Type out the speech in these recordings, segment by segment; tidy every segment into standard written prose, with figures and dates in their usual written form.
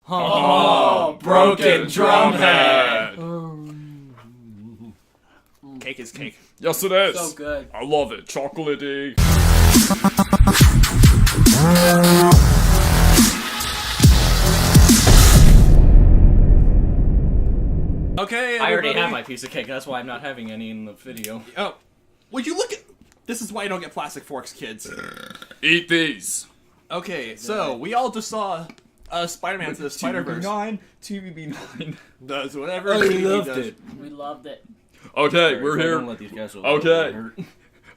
Oh, broken drumhead. Cake is cake. Yes, it is. So good. I love it. Chocolatey. Okay, I already everybody. have my piece of cake. That's why I'm not having any in the video. Oh, would you look at? This is why you don't get plastic forks, kids. Eat these. Okay, so we all just saw SpiderMan Into the Spiderverse. TVB9. Does whatever. Oh, we TV loved does. it. We loved it. Okay, we're here. Don't let these guys Okay.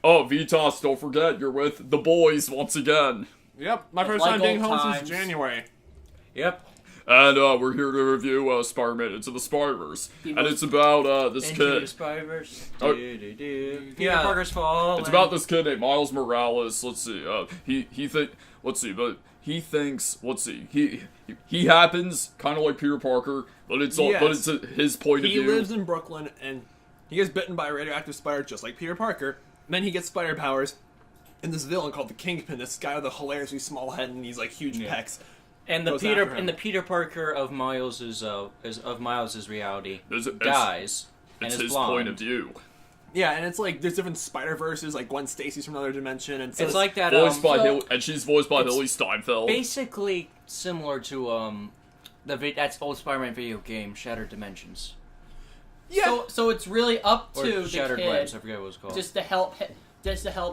Oh, Vitas, don't forget, you're with the boys once again. Yep, my first like time being old home times. since January. Yep. And we're here to review Spider-Man Into the Spiderverse. And it's about this Into the kid. Spiderverse. Oh. Peter Yeah. Parker's falling. It's about this kid named Miles Morales. Let's see. He happens kind of like Peter Parker, but it's all, Yes. but it's his point of He view. lives in Brooklyn, and he gets bitten by a radioactive spider just like Peter Parker. And then he gets spider powers, and this villain called the Kingpin, this guy with a hilariously small head and these like huge pecs. And the goes Peter after him. and the Peter Parker of Miles's reality It's dies and It's is his blonde. point of view. Yeah, and it's like there's different Spider Verses, like Gwen Stacy's from another dimension, and so It's like that. Voiced by so- and she's voiced by it's Hilary Steinfeld. basically similar to that's old Spider-Man video game Shattered Dimensions yeah. So it's really up or to the Shattered kid Webs. I forget what it was called. just to help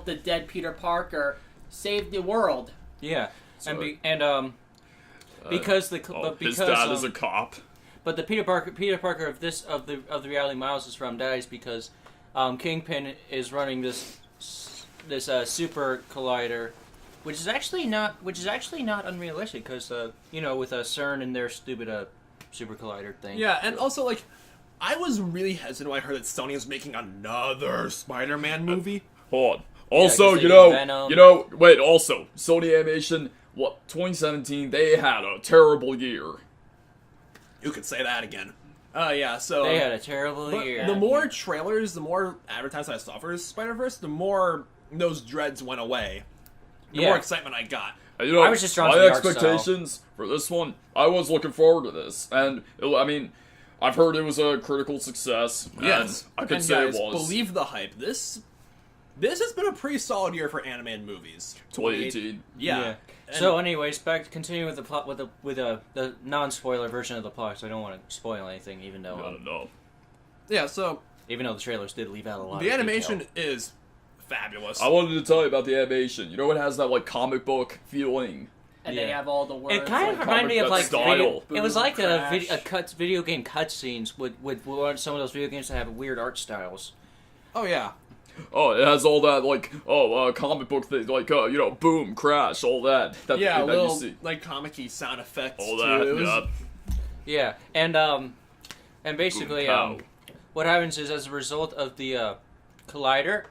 the dead Peter Parker save the world. Yeah, Sorry. because the Oh, but his because dad is a cop. but the Peter Parker of the reality Miles is from dies because Kingpin is running this super collider, which is actually not unrealistic because with CERN and their stupid super collider thing. Yeah, and also like I was really hesitant when I heard that Sony was making another Spider-Man movie. Hold on. Also, 'cause they you did Venom. wait, also, Sony Animation, 2017, they had a terrible year. You could say that again. Yeah, so They had a terrible but year. the more trailers, the more advertising I saw for Spider-Verse, the more those dreads went away. The more excitement I got. And, you know, I was just drawn my to the art expectations for this one, I was looking forward to this. And, I've heard it was a critical success. Yes, And I could and say guys, it was. believe the hype. This has been a pretty solid year for animated movies. 2018. Yeah. And- So, anyways, continue with the plot with the non-spoiler version of the plot. So I don't want to spoil anything, even I though don't know. yeah, so the trailers did leave out a lot. the of animation detail. is fabulous. I wanted to tell you about the animation. You know, it has that, comic book feeling. And Yeah. they have all the words. It kind of like, reminded me of comic like book video, style. it was Boom, like crash. video game cutscenes with some of those video games that have weird art styles. Oh yeah. Oh, it has all that, comic book thing, boom, crash, all that. That Yeah, that you little see. like comic-y sound effects All too. that, It was- yeah. Yeah, and basically Boom, what happens is as a result of the collider,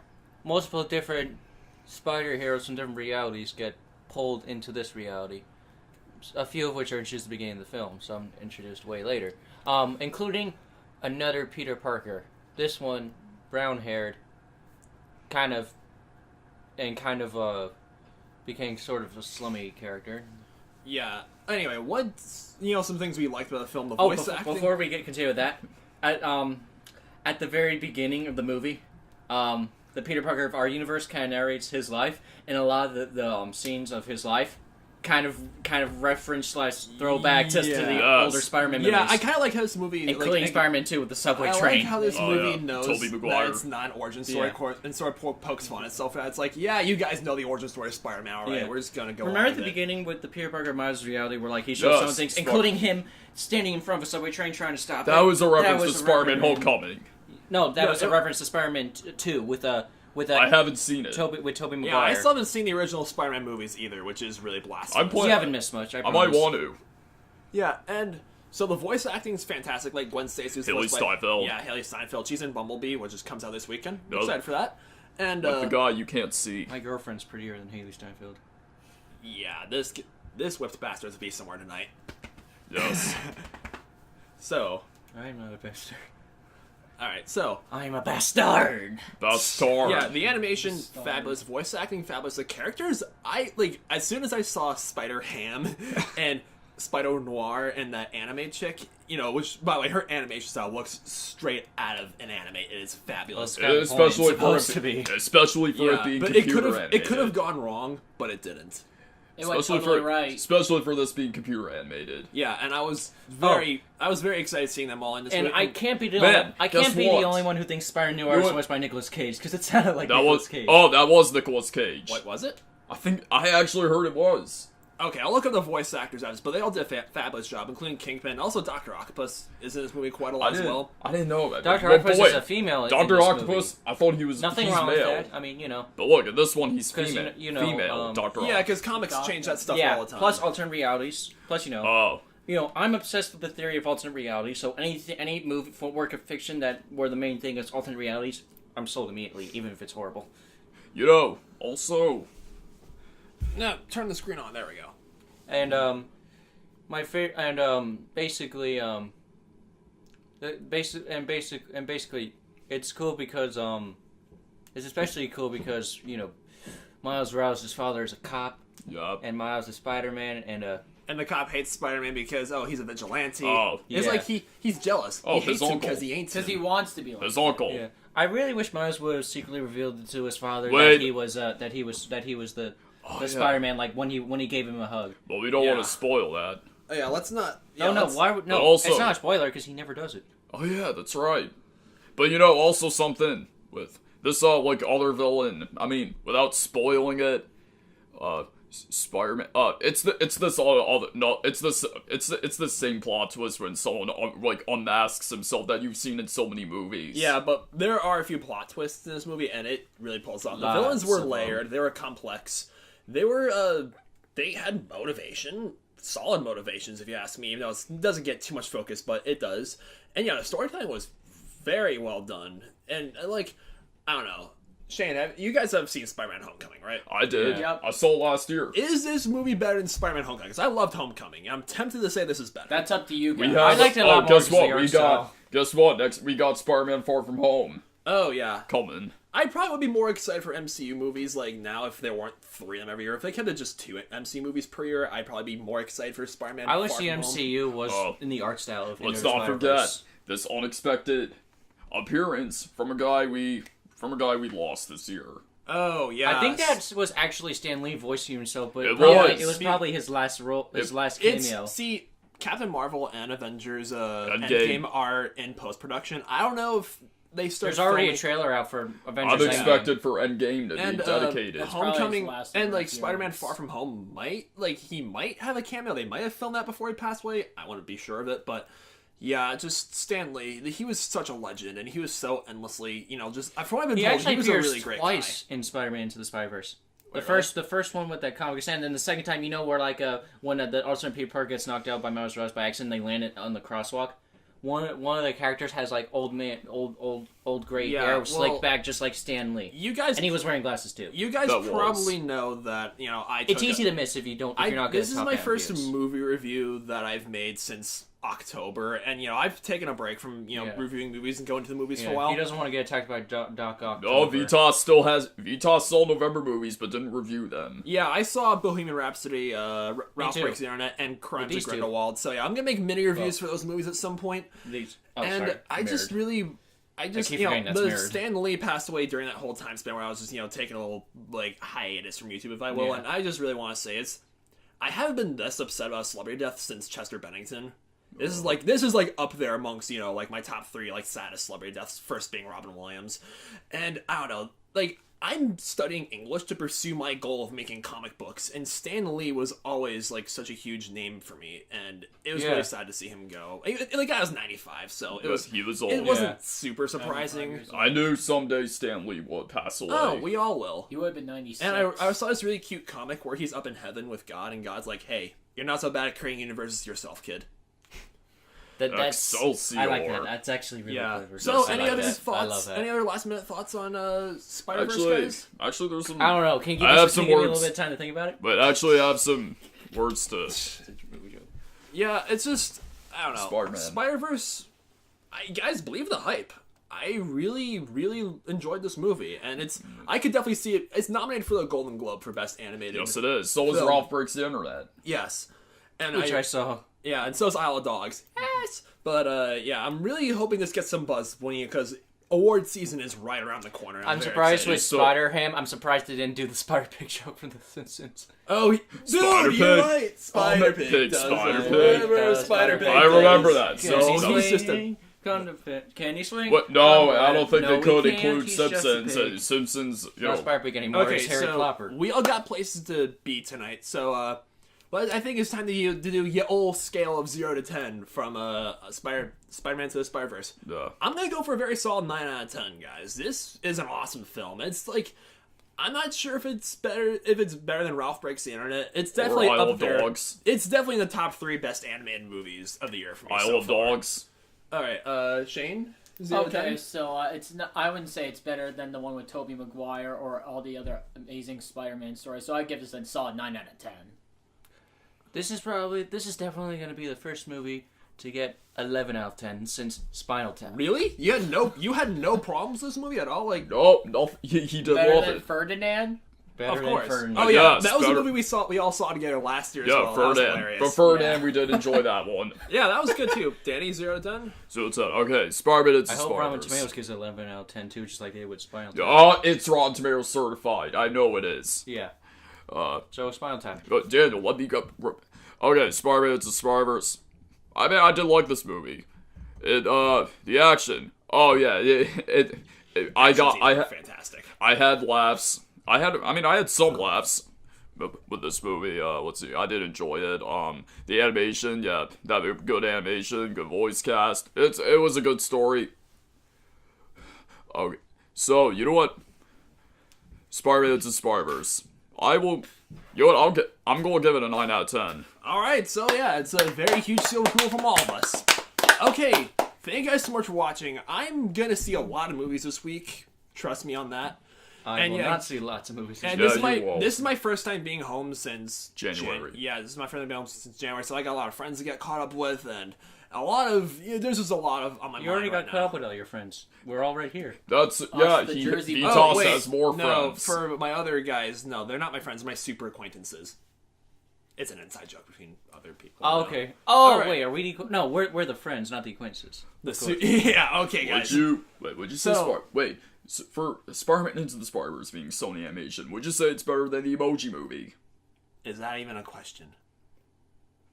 multiple different spider heroes from different realities get pulled into this reality. A few of which are introduced at the beginning of the film, some introduced way later, including another Peter Parker. This one, brown-haired, kind of became sort of a slummy character. Yeah. Anyway, what's some things we liked about the film? The Oh, voice acting. before we continue with that, at the very beginning of the movie, the Peter Parker of our universe kind of narrates his life, and a lot of the scenes of his life kind of reference / throwback to the Yes. older Spider-Man movies. Yeah, I kind of like how this movie, including Spider-Man 2 with the subway I train. like how this Oh, movie yeah. knows Tobey that Maguire. it's not an origin story Yeah. and sort of pokes fun at itself. It's like, yeah, you guys know the origin story of Spider-Man, alright? Yeah. We're just gonna go. Remember on at the with it. beginning with the Peter Parker Miles reality where he shows Yes, some things, Sp- including him standing in front of a subway train trying to stop That it. was a reference was to a Spider-Man reference- Homecoming. No, that No, was a it- reference to Spider-Man 2 with I haven't seen it. Tobey Maguire. Yeah, I still haven't seen the original Spider-Man movies either, which is really blasphemous. I'm You haven't missed much. I I might promise. want to. Yeah, and so the voice acting is fantastic. Like Gwen Stacy's Haley voiced by- Steinfeld. Yeah, Haley Steinfeld. She's in Bumblebee, which just comes out this weekend. I'm Yep. excited for that. And With the guy you can't see. My girlfriend's prettier than Haley Steinfeld. yeah, this whipped bastard's be somewhere tonight. Yes. So, I'm not a bastard. all right, so I'm a bastard. Bastard. yeah, the animation fabulous, voice acting fabulous, the characters. I like as soon as I saw Spider Ham and Spider Noir and that anime chick, which, by the way, her animation style looks straight out of an anime. It is fabulous. Well, it's Especially for supposed to be. Especially for it being but computer it could have gone wrong, but it didn't. It went totally right. Especially for this being computer animated. Yeah, and I was very excited seeing them all in this And movie. I can't be the Man, only, I can't guess be what? the only one who thinks Spider Noir is so much by Nicolas Cage because it sounded like Nicolas Cage. That was Nicolas Cage. What was it? I actually heard it was. Okay, I'll look up the voice actors out, but they all did a fabulous job, including Kingpin. Also, Dr. Octopus is in this movie quite a lot as well. I didn't know that. Dr. But Octopus wait, is a female. Dr. in this Octopus, movie. I thought he was Nothing he's wrong male. with that. I mean, But look, at this one, he's 'Cause, female. you know, female, Dr. Yeah, Octopus. because comics change that stuff yeah. all the time. Plus alternate realities. Plus, Oh. I'm obsessed with the theory of alternate reality. So any movie work of fiction where the main thing is alternate realities, I'm sold immediately, even if it's horrible. Also, No, turn the screen on. There we go. And my favorite, and basically, basically, it's cool because it's especially cool because Miles Morales' father is a cop, yup. and Miles is Spider-Man, And the cop hates Spider-Man because, he's a vigilante. Oh, It's yeah. like he's jealous. Oh, he his hates him uncle. because he ain't Because he him. wants to be like His uncle. yeah. I really wish Miles would have secretly revealed to his father Wait. that he was the yeah. Spider-Man, like when he gave him a hug. But we don't Yeah. want to spoil that. Oh, yeah, let's not... No, why would no? But also- It's not a spoiler because he never does it. Oh yeah, that's right. But also something with this other villain. I mean, without spoiling it, Spider-Man. It's the same plot twist when someone unmasks himself that you've seen in so many movies. Yeah, but there are a few plot twists in this movie, and it really pulls off. The villains Lots were of them. layered. They were complex. They were, they had motivation. Solid motivations, if you ask me, even though it doesn't get too much focus, but it does. And yeah, the storytelling was very well done. And, I don't know. Shane, you guys have seen Spider-Man Homecoming, right? I did. Yeah. I saw it last year. Is this movie better than Spider-Man Homecoming? Because I loved Homecoming. I'm tempted to say this is better. That's up to you guys. We have, I liked it a lot more guess because what? the We art got. style. Guess what? Next, we got Spider-Man Far From Home Oh, yeah. coming. I probably would be more excited for MCU movies now if there weren't 3 of them every year. If they kept it just 2 MCU movies per year, I'd probably be more excited for Spider-Man. I wish Far the From Home. MCU was Oh. in the art style of Let's Into the not forget Spider-Verse. this unexpected appearance from a guy we lost this year. Oh, yeah. I think that was actually Stan Lee voicing himself, but It it was was. probably his last role, his last It's cameo. see, Captain Marvel and Avengers Endgame. Endgame are in post-production. I don't know if they start There's already filming- a trailer out for Avengers. I'm Endgame. expected for Endgame to and be dedicated. Homecoming his last and appearance. Spider-Man Far From Home might he might have a cameo. They might have filmed that before he passed away. I wouldn't be sure of it, but yeah, just Stan Lee. He was such a legend, and he was so endlessly, just from what I've been He told, actually he was a appears really great twice in Spider-Man Into the Spiderverse. The Wait, really? first one with that comic and then the second time, where when the alternate Peter Parker gets knocked out by Miles Morales by accident, they land it on the crosswalk. One of the characters has old gray Yeah, hair, well, slicked back, just like Stan Lee. You guys, And he was wearing glasses too. you guys That was. probably know that I. Took It's easy to miss if you're not good This at is top my down first views. movie review that I've made since October, and I've taken a break from Yeah. reviewing movies and going to the movies for a Yeah, while. he doesn't want to get attacked by Doc Ock. Oh, Vitas still November movies, but didn't review them. Yeah, I saw Bohemian Rhapsody, Ralph too. Breaks the Internet, and Crimes These of two. Grindelwald. So yeah, I'm gonna make mini reviews for those movies at some point. And sorry, I just mirrored. really, I just keep forgetting that's the mirrored. Stan Lee passed away during that whole time span where I was just taking a little hiatus from YouTube, if I will, Yeah. and I just really want to say I haven't been this upset about celebrity death since Chester Bennington. This is up there amongst my top 3 saddest celebrity deaths. First being Robin Williams, and I don't know, I'm studying English to pursue my goal of making comic books, and Stan Lee was always such a huge name for me, and it was Yeah. really sad to see him go. The guy was 95, so He was old. it wasn't Yeah. super surprising. years old. I knew someday Stan Lee would pass away. Oh, we all will. He would have been 96. And I saw this really cute comic where he's up in heaven with God, and God's like, "Hey, you're not so bad at creating universes yourself, kid." That's Excelsior. I like that. That's actually really Yeah. clever. So, I any like other that. I thoughts? love that. Any other last minute thoughts on Spider-Verse, guys? Actually, there's some. I don't know. Can you give, I us, have can some you give me a words. little bit of time to think about it? But actually, I have some words to. Yeah, it's just I don't know. Spider-Man. Spider-Verse. Guys, believe the hype. I really, really enjoyed this movie, and I could definitely see it. It's nominated for the Golden Globe for Best Animated. Yes, it is. So is Film. Ralph Breaks the Internet. Yes. and Which I saw. Yeah, and so is Isle of Dogs. Yes! But, yeah, I'm really hoping this gets some buzz because award season is right around the corner. I'm very surprised excited. with Spider-Ham. I'm surprised they didn't do the Spider-Pig joke from The Simpsons. Oh, dude, Spider-Pig. you're right! Spider-Pig does Spider-Pig. whatever Spider-Pig I does. remember that. Can So he So he's swing? just a... Come to fit. Can he swing? What? No, Come I don't think no, they he could can't. include He's just a Simpsons. pig. Simpsons, you Not know. Spider-Pig anymore. Okay, It's Harry so Clopper. we all got places to be tonight, so, well, I think it's time to do your old scale of 0 to 10 from SpiderMan Into the Spiderverse. Yeah. I'm gonna go for a very solid 9 out of 10, guys. This is an awesome film. It's like, I'm not sure if it's better than Ralph Breaks the Internet. It's definitely Isle up of there. Dogs. It's definitely in the top 3 best animated movies of the year for me. Isle so of far. Dogs. All right, Shane. 0 to Okay, 10? so it's not, I wouldn't say it's better than the one with Tobey Maguire or all the other amazing Spider-Man stories. So I give this a solid 9 out of 10. This is definitely going to be the first movie to get 11 out of 10 since Spinal Tap. Really? You had no problems with this movie at all? Like, No, he did Better love than it. Ferdinand? Better of course. than Ferdinand. Oh yeah, Yes, that was better. a movie we all saw together last year. As Yeah, well. That was Ferdinand. hilarious. But Ferdinand, Yeah. we did enjoy that one. Yeah, that was good too. Danny, 0 to 10. So it's okay. Spider-Man Into I the hope Rotten Spiderverse. Tomatoes gives it 11 out of 10 too, just like they would Spinal Tap. Oh, it's Rotten Tomatoes certified. I know it is. Yeah. Uh, So Spinal Tap. but Daniel, let me go. Okay, Spider-Man Into the Spiderverse. I mean, I did like this movie. The action. Oh yeah, I Fantastic. had laughs. I had some laughs with this movie. Let's see, I did enjoy it. The animation, yeah, that good animation, good voice cast. It was a good story. Okay, so you know what? Spider-Man Into the Spiderverse. I'm gonna give it a 9 out of 10. All right, so yeah, it's a very huge seal of approval from all of us. Okay, thank you guys so much for watching. I'm gonna see a lot of movies this week. Trust me on that. I will yeah, not see lots of movies. And Yeah, this you is my first time being home since January. Yeah, this is my first time being home since January. So I got a lot of friends to get caught up with, and there's just a lot of on my You mind already right got caught up with all your friends. We're all right here. That's the he Jersey Toss Boys. wait, has more no, friends. for my other guys, no, they're not my friends. They're my super acquaintances. It's an inside joke between other people. Oh, No. okay. Oh, All right. wait, are we the... No, we're the friends, not the acquaintances. Yeah, okay, guys. Would you say for Spider-Man Into the Spiderverse being Sony Animation, would you say it's better than the Emoji Movie? Is that even a question?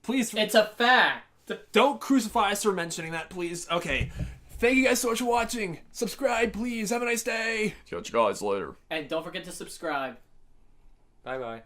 Please, It's a fact. don't crucify us for mentioning that, please. Okay. Thank you guys so much for watching. Subscribe, please. Have a nice day. Catch you guys later. And don't forget to subscribe. Bye-bye.